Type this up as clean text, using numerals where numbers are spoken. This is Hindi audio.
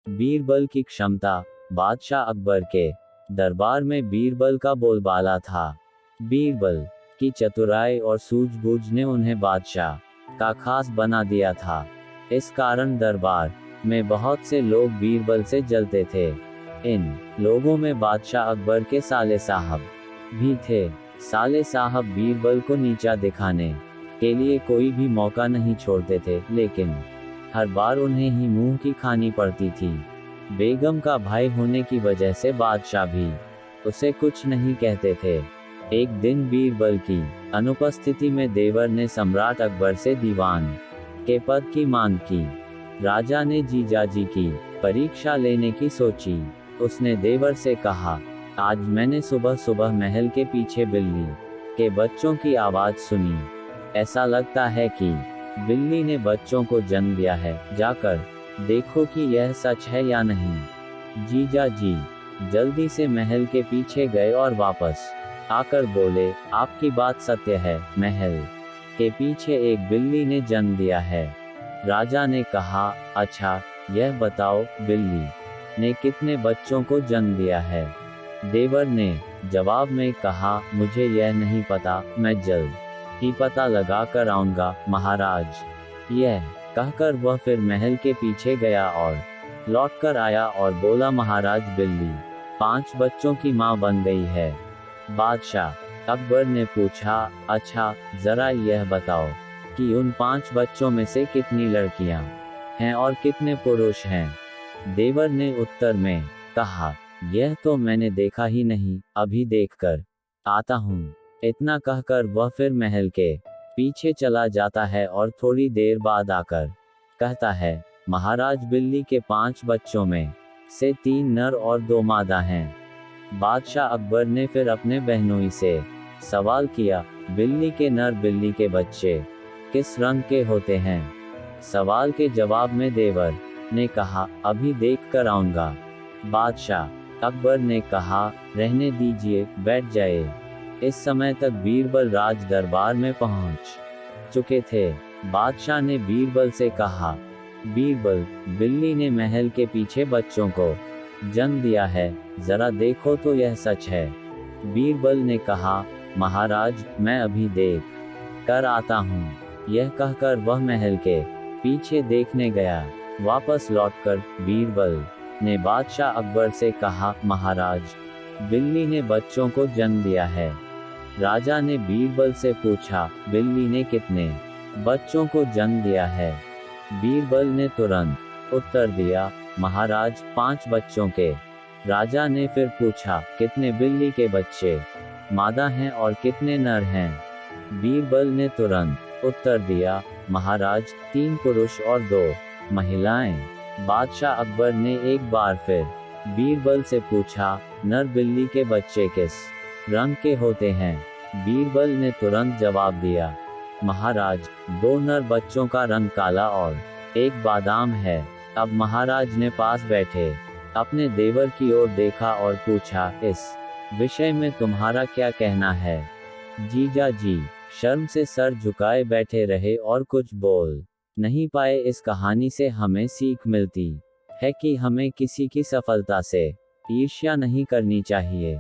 बीरबल की क्षमता। बादशाह अकबर के दरबार में बीरबल का बोलबाला था। बीरबल की चतुराई और सूझबूझ ने उन्हें बादशाह का खास बना दिया था। इस कारण दरबार में बहुत से लोग बीरबल से जलते थे। इन लोगों में बादशाह अकबर के साले साहब भी थे। साले साहब बीरबल को नीचा दिखाने के लिए कोई भी मौका नहीं छोड़ते थे, लेकिन हर बार उन्हें ही मुंह की खानी पड़ती थी। बेगम का भाई होने की वजह से बादशाह भी उसे कुछ नहीं कहते थे। एक दिन बीरबल की अनुपस्थिति में देवर ने सम्राट अकबर से दीवान के पद की मांग की। राजा ने जीजाजी की परीक्षा लेने की सोची। उसने देवर से कहा, आज मैंने सुबह सुबह महल के पीछे बिल्ली के बच्चों की आवाज सुनी। ऐसा लगता है कि बिल्ली ने बच्चों को जन्म दिया है। जाकर देखो कि यह सच है या नहीं। जीजाजी जल्दी से महल के पीछे गए और वापस आकर बोले, आपकी बात सत्य है, महल के पीछे एक बिल्ली ने जन्म दिया है। राजा ने कहा, अच्छा, यह बताओ, बिल्ली ने कितने बच्चों को जन्म दिया है? देवर ने जवाब में कहा, मुझे यह नहीं पता, मैं जल्द ही पता लगा कर आऊंगा, महाराज। यह कहकर वह फिर महल के पीछे गया और लौटकर आया और बोला, महाराज, बिल्ली 5 बच्चों की मां बन गई है। बादशाह अकबर ने पूछा, अच्छा, जरा यह बताओ कि उन 5 बच्चों में से कितनी लड़कियां हैं और कितने पुरुष हैं? देवर ने उत्तर में कहा, यह तो मैंने देखा ही नहीं, अभी देखकर आता हूँ। इतना कहकर वह फिर महल के पीछे चला जाता है और थोड़ी देर बाद आकर कहता है, महाराज, बिल्ली के 5 बच्चों में से 3 नर और 2 मादा हैं। बादशाह अकबर ने फिर अपने बहनोई से सवाल किया, बिल्ली के नर बिल्ली के बच्चे किस रंग के होते हैं? सवाल के जवाब में देवर ने कहा, अभी देख कर आऊंगा। बादशाह अकबर ने कहा, रहने दीजिए, बैठ जाए। इस समय तक बीरबल राज दरबार में पहुंच चुके थे। बादशाह ने बीरबल से कहा, बीरबल, बिल्ली ने महल के पीछे बच्चों को जन्म दिया है, जरा देखो तो यह सच है। बीरबल ने कहा, महाराज, मैं अभी देख कर आता हूँ। यह कहकर वह महल के पीछे देखने गया। वापस लौटकर बीरबल ने बादशाह अकबर से कहा, महाराज, बिल्ली ने बच्चों को जन्म दिया है। राजा ने बीरबल से पूछा, बिल्ली ने कितने बच्चों को जन्म दिया है? बीरबल ने तुरंत उत्तर दिया, महाराज, 5 बच्चों के। राजा ने फिर पूछा, कितने बिल्ली के बच्चे मादा हैं और कितने नर हैं? बीरबल ने तुरंत उत्तर दिया, महाराज, 3 पुरुष और 2 महिलाएं। बादशाह अकबर ने एक बार फिर बीरबल से पूछा, नर बिल्ली के बच्चे किस रंग के होते हैं? बीरबल ने तुरंत जवाब दिया, महाराज, 2 नर बच्चों का रंग काला और एक बादाम है। अब महाराज ने पास बैठे अपने देवर की ओर देखा और पूछा, इस विषय में तुम्हारा क्या कहना है? जीजाजी शर्म से सर झुकाए बैठे रहे और कुछ बोल नहीं पाए। इस कहानी से हमें सीख मिलती है कि हमें किसी की सफलता से ईर्ष्या नहीं करनी चाहिए।